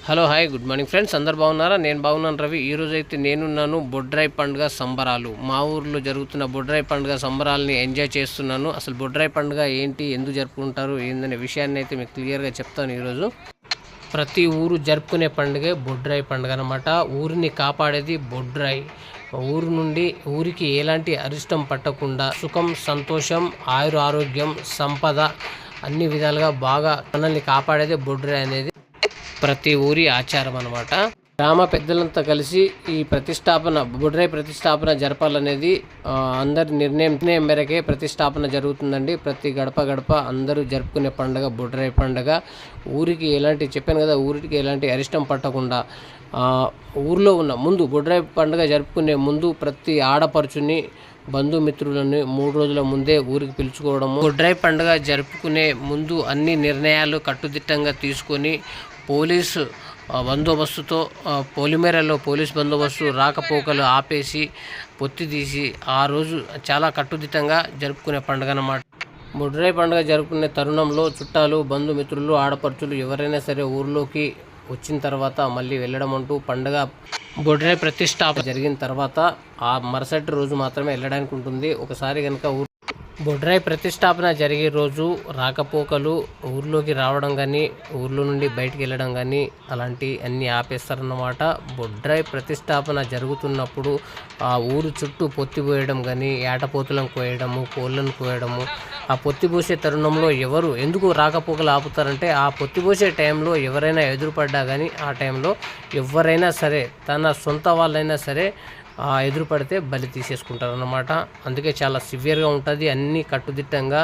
Hello hi good morning friends, అందరు బాగున్నారా? నేను బాగున్నాను రవి. ఈరోజు అయితే నేనున్నాను బొడ్రాయి పండుగ సంబరాలు. మా ఊర్లో జరుగుతున్న బొడ్రాయి పండుగ సంబరాలని ఎంజాయ్ చేస్తున్నాను. అసలు బొడ్రాయి పండుగ ఏంటి, ఎందుకు జరుపుకుంటారు ఏందనే విషయాన్ని అయితే మీకు క్లియర్గా చెప్తాను. ఈరోజు ప్రతి ఊరు జరుపుకునే పండుగే బొడ్రాయి పండుగ అనమాట. ఊరిని కాపాడేది బొడ్రాయి. ఊరు నుండి ఊరికి ఎలాంటి అరిష్టం పట్టకుండా సుఖం, సంతోషం, ఆరోగ్యం, సంపద అన్ని విధాలుగా బాగా మనల్ని కాపాడేది బొడ్రాయి అనేది ప్రతి ఊరి ఆచారం అనమాట. గ్రామ పెద్దలంతా కలిసి ఈ బొడ్రాయి ప్రతిష్టాపన జరపాలనేది అందరి నిర్ణయం మేరకే ప్రతిష్టాపన జరుగుతుందండి. ప్రతి గడప అందరూ జరుపుకునే పండుగ బొడ్రాయి పండుగ. ఊరికి చెప్పాను కదా, ఊరికి ఎలాంటి అరిష్టం పట్టకుండా ఊర్లో ఉన్న బొడ్రాయి పండుగ జరుపుకునే ముందు ప్రతి ఆడపడుచుని, బంధుమిత్రులను 3 రోజుల ముందే ఊరికి పిలుచుకోవడము. బొడ్రాయి పండుగ జరుపుకునే ముందు అన్ని నిర్ణయాలు కట్టుదిట్టంగా తీసుకొని పోలీసు బందోబస్తుతో పొలిమేరలో పోలీస్ బందోబస్తు రాకపోకలు ఆపేసి పొత్తి తీసి ఆ రోజు చాలా కట్టుదిట్టంగా జరుపుకునే పండుగ అన్నమాట. బొడ్రాయి పండుగ జరుపుకునే తరుణంలో చుట్టాలు, బంధుమిత్రులు, ఆడపడుచులు ఎవరైనా సరే ఊర్లోకి వచ్చిన తర్వాత మళ్ళీ వెళ్ళడం అంటూ పండుగ బొడ్రాయి ప్రతిష్టాపన జరిగిన తర్వాత ఆ మరుసటి రోజు మాత్రమే వెళ్ళడానికి ఉంటుంది. ఒకసారి కనుక బొడ్రాయి ప్రతిష్టాపన జరిగే రోజు రాకపోకలు, ఊర్లోకి రావడం కానీ, ఊర్లో నుండి బయటికి వెళ్ళడం కానీ అలాంటి అన్నీ ఆపేస్తారన్నమాట. బొడ్రాయి ప్రతిష్టాపన జరుగుతున్నప్పుడు ఆ ఊరు చుట్టూ పొత్తి పోయడం కానీ, ఏటపోతులను కోయడము, కోళ్ళను కోయడము. ఆ పొత్తి పోసే తరుణంలో ఎందుకు రాకపోకలు ఆపుతారంటే, ఆ పొత్తి పోసే టైంలో ఎవరైనా ఎదురుపడ్డా కానీ ఆ టైంలో ఎవరైనా సరే తన సొంత వాళ్ళైనా సరే ఎదురుపడితే బలి తీసేసుకుంటారన్నమాట. అందుకే చాలా సివియర్గా ఉంటుంది. అన్నీ కట్టుదిట్టంగా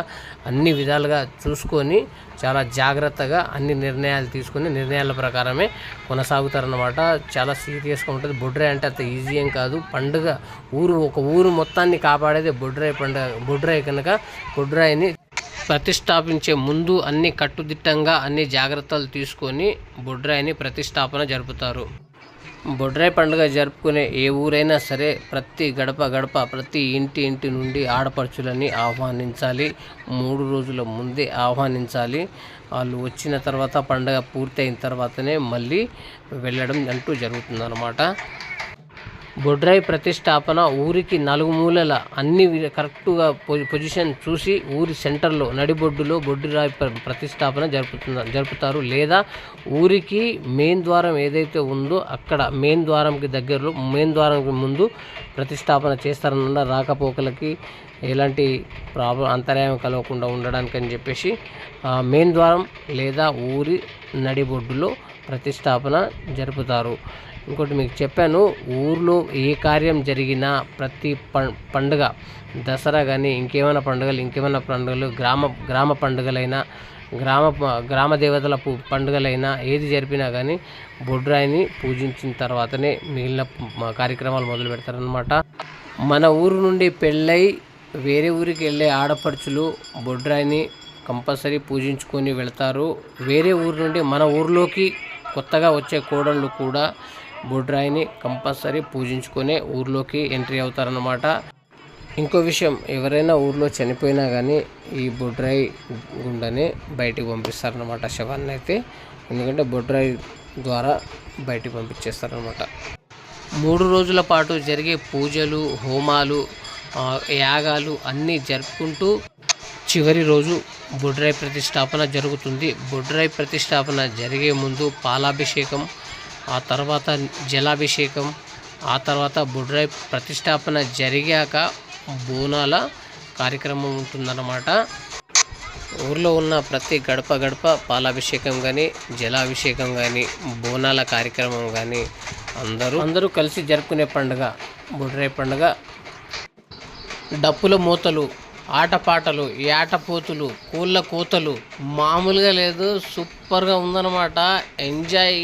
అన్ని విధాలుగా చూసుకొని చాలా జాగ్రత్తగా అన్ని నిర్ణయాలు తీసుకొని నిర్ణయాల ప్రకారమే కొనసాగుతారన్నమాట. చాలా సీరియస్గా ఉంటుంది. బొడ్రాయి అంటే అంత ఈజీ ఏం కాదు. పండుగ ఒక ఊరు మొత్తాన్ని కాపాడేది బొడ్రాయి పండుగ. బొడ్రాయి కనుక బొడ్రాయిని ప్రతిష్టాపించే ముందు అన్ని కట్టుదిట్టంగా అన్ని జాగ్రత్తలు తీసుకొని బొడ్రాయిని ప్రతిష్టాపన జరుపుతారు. బొడ్రాయి పండుగ జరుపుకునే ఏ ఊరైనా సరే ప్రతి గడప ప్రతి ఇంటి నుండి ఆడపడుచులని ఆహ్వానించాలి. 3 రోజుల ముందే ఆహ్వానించాలి. వాళ్ళు వచ్చిన తర్వాత పండుగ పూర్తయిన తర్వాతనే మళ్ళీ వెళ్ళడం అంటూ జరుగుతుందన్నమాట. బొడ్రాయి ప్రతిష్టాపన ఊరికి 4 మూలల అన్ని కరెక్టుగా పొజిషన్ చూసి ఊరి సెంటర్లో నడిబొడ్డులో బొడ్రాయి ప్రతిష్టాపన జరుపుతారు. లేదా ఊరికి మెయిన్ ద్వారం ఏదైతే ఉందో అక్కడ మెయిన్ ద్వారంకి ముందు ప్రతిష్టాపన చేస్తారన్న రాకపోకలకి ఎలాంటి అంతరాయం కలగకుండా ఉండడానికి అని చెప్పేసి మెయిన్ ద్వారం లేదా ఊరి నడిబొడ్డులో ప్రతిష్టాపన జరుపుతారు. ఇంకోటి మీకు చెప్పాను, ఊర్లో ఏ కార్యం జరిగినా ప్రతి పండుగ, దసరా కానీ ఇంకేమైనా పండుగలు, గ్రామ పండుగలైనా, గ్రామ దేవతల పండుగలైనా ఏది జరిపినా కానీ బొడ్రాయిని పూజించిన తర్వాతనే మిగిలిన కార్యక్రమాలు మొదలు పెడతారనమాట. మన ఊరు నుండి పెళ్ళై వేరే ఊరికి వెళ్ళే ఆడపడుచులు బొడ్రాయిని కంపల్సరీ పూజించుకొని వెళ్తారు. వేరే ఊరు నుండి మన ఊర్లోకి కొత్తగా వచ్చే కోడళ్ళు కూడా బొడ్రాయిని కంపల్సరీ పూజించుకొని ఊర్లోకి ఎంట్రీ అవుతారన్నమాట. ఇంకో విషయం, ఎవరైనా ఊర్లో చనిపోయినా కానీ ఈ బొడ్రాయి గుండనే బయటికి పంపిస్తారనమాట శవాన్ని అయితే. ఎందుకంటే బొడ్రాయి ద్వారా బయటికి పంపించేస్తారనమాట. 3 రోజుల పాటు జరిగే పూజలు, హోమాలు, యాగాలు అన్నీ జరుపుకుంటూ చివరి రోజు బొడ్రాయి ప్రతిష్టాపన జరుగుతుంది. బొడ్రాయి ప్రతిష్టాపన జరిగే ముందు పాలాభిషేకం, ఆ తర్వాత జలాభిషేకం, ఆ తర్వాత బొడ్రాయి ప్రతిష్టాపన జరిగాక బోనాల కార్యక్రమం ఉంటుందన్నమాట. ఊర్లో ఉన్న ప్రతి గడప పాలాభిషేకం కానీ, జలాభిషేకం కానీ, బోనాల కార్యక్రమం కానీ అందరూ కలిసి జరుపుకునే పండుగ బొడ్రాయి పండుగ. డప్పుల మూతలు, ఆటపాటలు, ఏటపోతులు, కోళ్ళ కోతలు మామూలుగా లేదు. సూపర్గా ఉందన్నమాట. ఎంజాయ్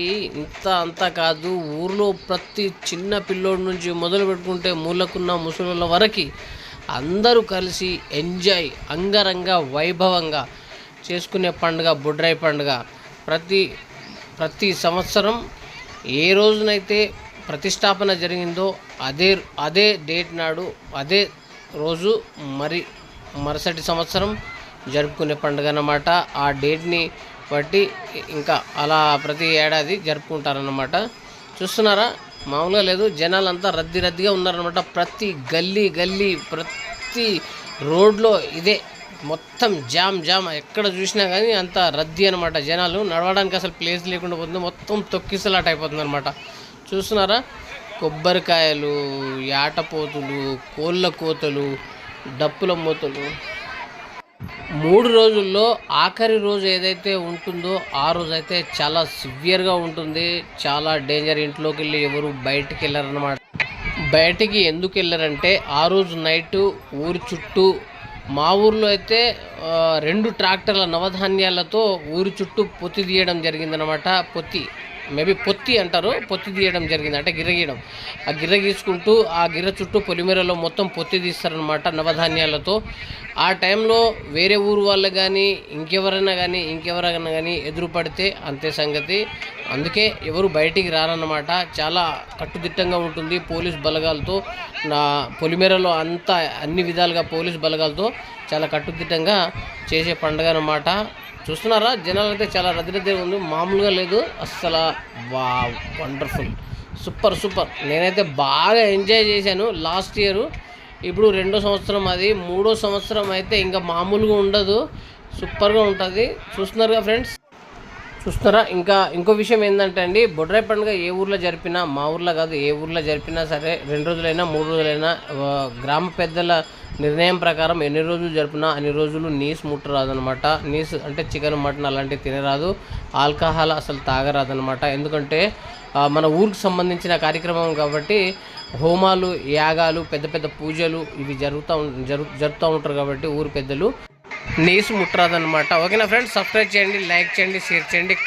అంతా కాదు. ఊర్లో ప్రతి చిన్న పిల్లోడి నుంచి మొదలు పెట్టుకుంటే మూలకున్న ముసలుల వరకు అందరూ కలిసి ఎంజాయ్ అంగరంగ వైభవంగా చేసుకునే పండుగ బొడ్రాయి పండుగ. ప్రతి సంవత్సరం ఏ రోజునైతే ప్రతిష్టాపన జరిగిందో అదే డేట్ నాడు, అదే రోజు మరుసటి సంవత్సరం జరుపుకునే పండుగ అన్నమాట. ఆ డేట్ని బట్టి ఇంకా అలా ప్రతి ఏడాది జరుపుకుంటారన్నమాట. చూస్తున్నారా, మామూలుగా లేదు, జనాలంతా రద్దీగా ఉన్నారనమాట. ప్రతి గల్లీ ప్రతి రోడ్లో ఇదే మొత్తం జామ్ ఎక్కడ చూసినా కానీ అంత రద్దీ అనమాట. జనాలు నడవడానికి అసలు ప్లేస్ లేకుండా పోతుంది, మొత్తం తొక్కిసలాట అయిపోతుంది అనమాట. చూస్తున్నారా, కొబ్బరికాయలు, యాటపోతులు, కోళ్ళ కోతలు, డప్పుల మూతలు. 3 రోజుల్లో ఆఖరి రోజు ఏదైతే ఉంటుందో ఆ రోజు అయితే చాలా సివియర్గా ఉంటుంది, చాలా డేంజర్. ఇంట్లోకి వెళ్ళి ఎవరు బయటికి వెళ్ళారన్నమాట. బయటికి ఎందుకు వెళ్ళారంటే ఆ రోజు నైటు ఊరి చుట్టూ, మా ఊర్లో అయితే 2 ట్రాక్టర్ల నవధాన్యాలతో ఊరి చుట్టూ పొత్తి తీయడం జరిగిందనమాట. పొత్తి అంటారు, పొత్తి తీయడం జరిగింది అంటే గిర్ర గీయడం. ఆ గిర్ర గీసుకుంటూ ఆ గిర్ర చుట్టూ పొలిమేరలో మొత్తం పొత్తి తీస్తారనమాట నవధాన్యాలతో. ఆ టైంలో వేరే ఊరు వాళ్ళు కానీ ఇంకెవరైనా కానీ ఎదురు పడితే అంతే సంగతి. అందుకే ఎవరు బయటికి రారన్నమాట. చాలా కట్టుదిట్టంగా ఉంటుంది పోలీస్ బలగాలతో. నా పొలిమేరలో అంతా అన్ని విధాలుగా పోలీస్ బలగాలతో చాలా కట్టుదిట్టంగా చేసే పండుగ అన్నమాట. చూస్తున్నారా, జనాలు అయితే చాలా రద్దీ ఉంది, మామూలుగా లేదు అస్సలు. Wonderful, super. నేనైతే బాగా ఎంజాయ్ చేశాను లాస్ట్ ఇయర్. ఇప్పుడు 2వ సంవత్సరం, అది 3వ సంవత్సరం అయితే ఇంకా మామూలుగా ఉండదు, సూపర్గా ఉంటుంది. చూస్తున్నారుగా ఫ్రెండ్స్, చూస్తున్నారా. ఇంకో విషయం ఏంటంటే అండి, బొడ్రాయి పండుగ ఏ ఊర్లో జరిపినా, మా ఊర్లో కాదు ఏ ఊర్లో జరిపినా సరే 2 రోజులైనా 3 రోజులైనా గ్రామ పెద్దల నిర్ణయం ప్రకారం ఎన్ని రోజులు జరిపినా అన్ని రోజులు నీసు ముట్టరాదు అనమాట. నీసు అంటే చికెన్, మటన్ అలాంటివి తినరాదు, ఆల్కహాల్ అసలు తాగరాదనమాట. ఎందుకంటే మన ఊరికి సంబంధించిన కార్యక్రమం కాబట్టి హోమాలు, యాగాలు, పెద్ద పూజలు ఇవి జరుపుతూ ఉంటారు కాబట్టి ఊరి పెద్దలు నీసు ముట్టరాదనమాట. ఓకేనా ఫ్రెండ్స్, సబ్స్క్రైబ్ చేయండి, లైక్ చేయండి, షేర్ చేయండి.